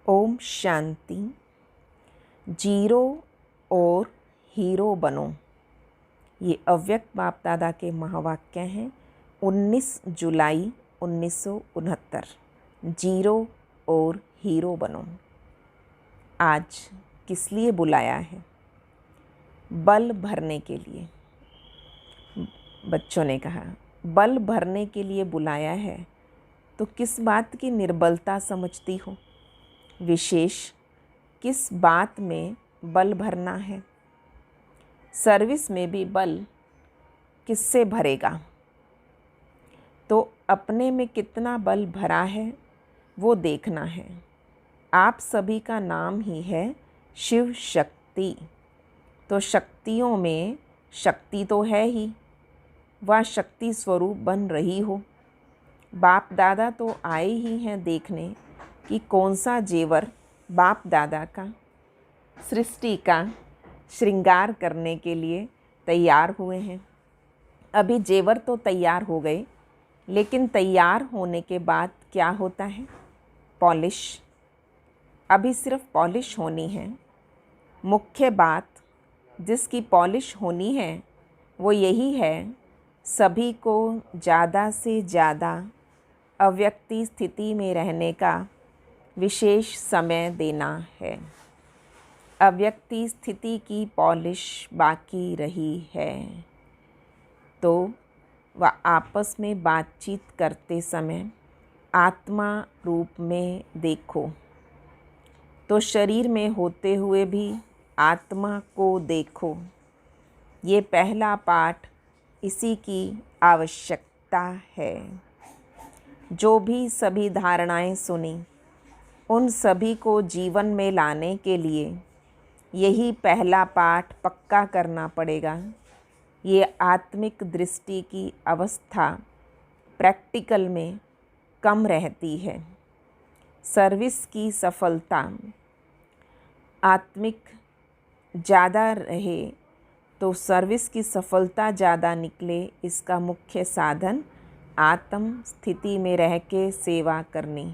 Om Shanti. Zero और hero बनो, ये अव्यक्त बाप दादा के महावाक्य हैं। 19 जुलाई 1969। जीरो और हीरो बनो। आज किस लिए बुलाया है? बल भरने के लिए। बच्चों ने कहा बल भरने के लिए बुलाया है, तो किस बात की निर्बलता समझती हो? विशेष किस बात में बल भरना है? सर्विस में भी बल किससे भरेगा? तो अपने में कितना बल भरा है वो देखना है। आप सभी का नाम ही है शिव शक्ति, तो शक्तियों में शक्ति तो है ही, वह शक्ति स्वरूप बन रही हो। बाप दादा तो आए ही हैं देखने कि कौन सा जेवर बाप दादा का सृष्टि का श्रृंगार करने के लिए तैयार हुए हैं। अभी जेवर तो तैयार हो गए, लेकिन तैयार होने के बाद क्या होता है? पॉलिश। अभी सिर्फ पॉलिश होनी है। मुख्य बात जिसकी पॉलिश होनी है वो यही है, सभी को ज़्यादा से ज़्यादा अव्यक्ति स्थिति में रहने का विशेष समय देना है। अव्यक्ति स्थिति की पॉलिश बाकी रही है, तो वह आपस में बातचीत करते समय आत्मा रूप में देखो, तो शरीर में होते हुए भी आत्मा को देखो। ये पहला पाठ इसी की आवश्यकता है। जो भी सभी धारणाएं सुनी, उन सभी को जीवन में लाने के लिए यही पहला पाठ पक्का करना पड़ेगा। ये आत्मिक दृष्टि की अवस्था प्रैक्टिकल में कम रहती है। सर्विस की सफलता आत्मिक ज़्यादा रहे तो सर्विस की सफलता ज़्यादा निकले, इसका मुख्य साधन आत्म स्थिति में रह के सेवा करनी।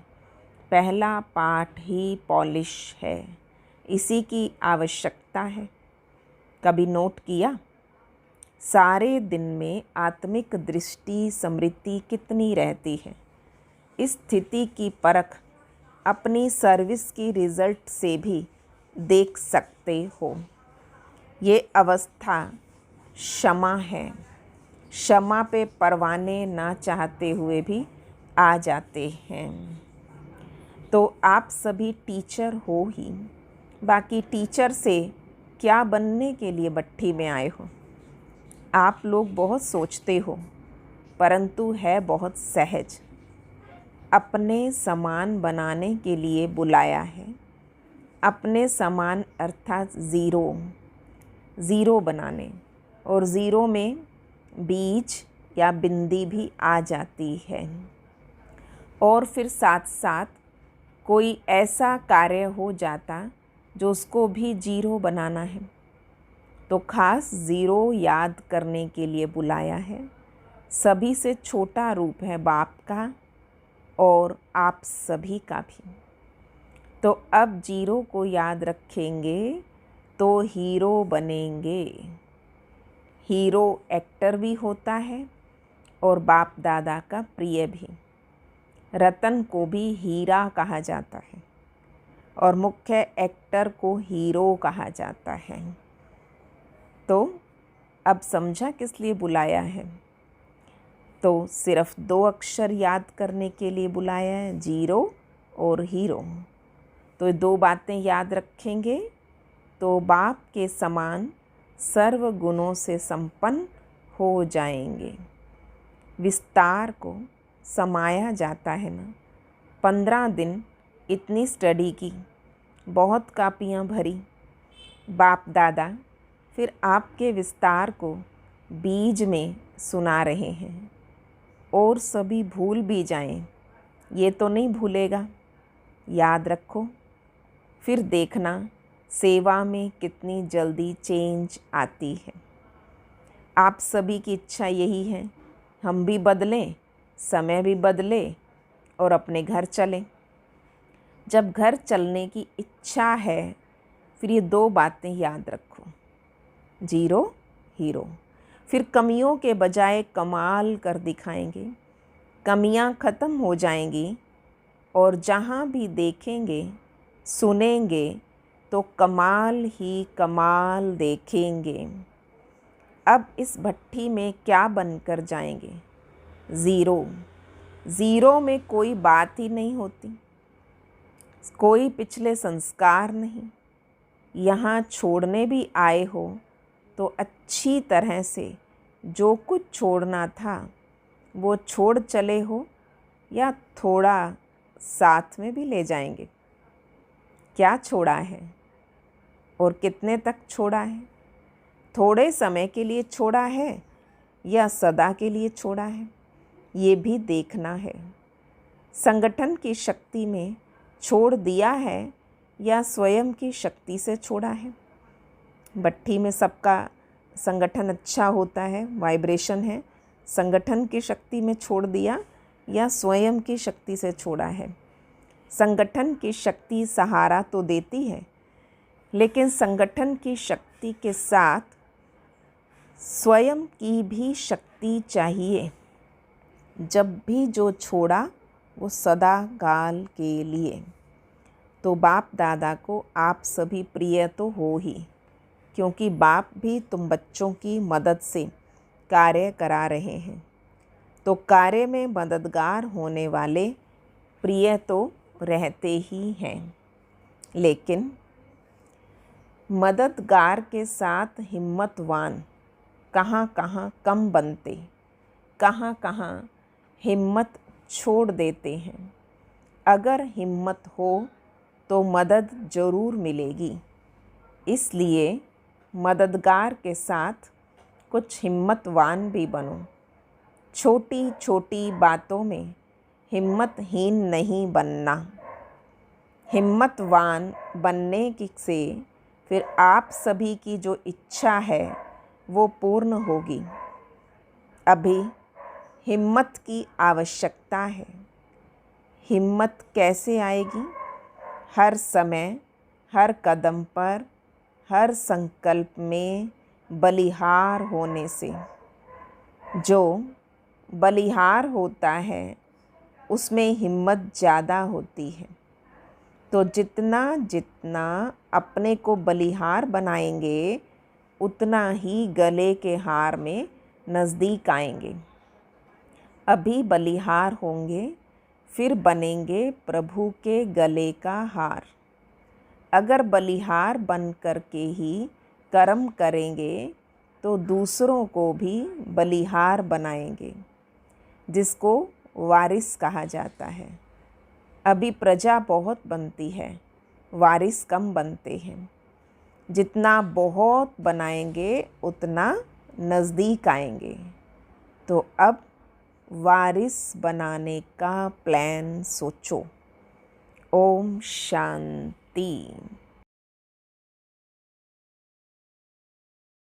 पहला पाठ ही पॉलिश है, इसी की आवश्यकता है। कभी नोट किया सारे दिन में आत्मिक दृष्टि स्मृति कितनी रहती है? इस स्थिति की परख अपनी सर्विस की रिज़ल्ट से भी देख सकते हो। ये अवस्था क्षमा है। क्षमा पे परवाने ना चाहते हुए भी आ जाते हैं। तो आप सभी टीचर हो ही, बाकी टीचर से क्या बनने के लिए भट्ठी में आए हो? आप लोग बहुत सोचते हो, परंतु है बहुत सहज। अपने समान बनाने के लिए बुलाया है। अपने समान अर्थात ज़ीरो बनाने, और ज़ीरो में बीज या बिंदी भी आ जाती है। और फिर साथ साथ कोई ऐसा कार्य हो जाता जो उसको भी जीरो बनाना है, तो खास ज़ीरो याद करने के लिए बुलाया है। सभी से छोटा रूप है बाप का और आप सभी का भी। तो अब जीरो को याद रखेंगे तो हीरो बनेंगे। हीरो एक्टर भी होता है और बाप दादा का प्रिय भी। रतन को भी हीरा कहा जाता है और मुख्य एक्टर को हीरो कहा जाता है। तो अब समझा किस लिए बुलाया है? तो सिर्फ 2 अक्षर याद करने के लिए बुलाया है, जीरो और हीरो। तो 2 बातें याद रखेंगे तो बाप के समान सर्व गुणों से संपन्न हो जाएंगे। विस्तार को समाया जाता है ना। 15 दिन इतनी स्टडी की, बहुत कापियाँ भरी। बाप दादा फिर आपके विस्तार को बीज में सुना रहे हैं। और सभी भूल भी जाएं, ये तो नहीं भूलेगा। याद रखो, फिर देखना सेवा में कितनी जल्दी चेंज आती है। आप सभी की इच्छा यही है, हम भी बदलें, समय भी बदले और अपने घर चलें। जब घर चलने की इच्छा है, फिर ये 2 बातें याद रखो, 0 हीरो। फिर कमियों के बजाय कमाल कर दिखाएंगे, कमियां ख़त्म हो जाएंगी और जहाँ भी देखेंगे सुनेंगे तो कमाल ही कमाल देखेंगे। अब इस भट्ठी में क्या बनकर जाएंगे? ज़ीरो। ज़ीरो में कोई बात ही नहीं होती, कोई पिछले संस्कार नहीं। यहाँ छोड़ने भी आए हो तो अच्छी तरह से जो कुछ छोड़ना था वो छोड़ चले हो, या थोड़ा साथ में भी ले जाएंगे? क्या छोड़ा है और कितने तक छोड़ा है? थोड़े समय के लिए छोड़ा है या सदा के लिए छोड़ा है? ये भी देखना है। संगठन की शक्ति में छोड़ दिया है या स्वयं की शक्ति से छोड़ा है? भट्ठी में सबका संगठन अच्छा होता है, वाइब्रेशन है। संगठन की शक्ति में छोड़ दिया या स्वयं की शक्ति से छोड़ा है? संगठन की शक्ति सहारा तो देती है, लेकिन संगठन की शक्ति के साथ स्वयं की भी शक्ति चाहिए। जब भी जो छोड़ा वो सदा काल के लिए। तो बाप दादा को आप सभी प्रिय तो हो ही, क्योंकि बाप भी तुम बच्चों की मदद से कार्य करा रहे हैं। तो कार्य में मददगार होने वाले प्रिय तो रहते ही हैं, लेकिन मददगार के साथ हिम्मतवान कहाँ कहाँ कम बनते, कहाँ कहाँ हिम्मत छोड़ देते हैं। अगर हिम्मत हो तो मदद ज़रूर मिलेगी। इसलिए मददगार के साथ कुछ हिम्मतवान भी बनो। छोटी छोटी बातों में हिम्मतहीन नहीं बनना। हिम्मतवान बनने से फिर आप सभी की जो इच्छा है वो पूर्ण होगी। अभी हिम्मत की आवश्यकता है। हिम्मत कैसे आएगी? हर समय, हर कदम पर, हर संकल्प में बलिहार होने से। जो बलिहार होता है उसमें हिम्मत ज़्यादा होती है। तो जितना जितना अपने को बलिहार बनाएंगे, उतना ही गले के हार में नज़दीक आएंगे। अभी बलिहार होंगे, फिर बनेंगे प्रभु के गले का हार। अगर बलिहार बन कर के ही कर्म करेंगे तो दूसरों को भी बलिहार बनाएंगे, जिसको वारिस कहा जाता है। अभी प्रजा बहुत बनती है, वारिस कम बनते हैं। जितना बहुत बनाएंगे उतना नज़दीक आएंगे। तो अब वारिस बनाने का प्लान सोचो। ओम शांति।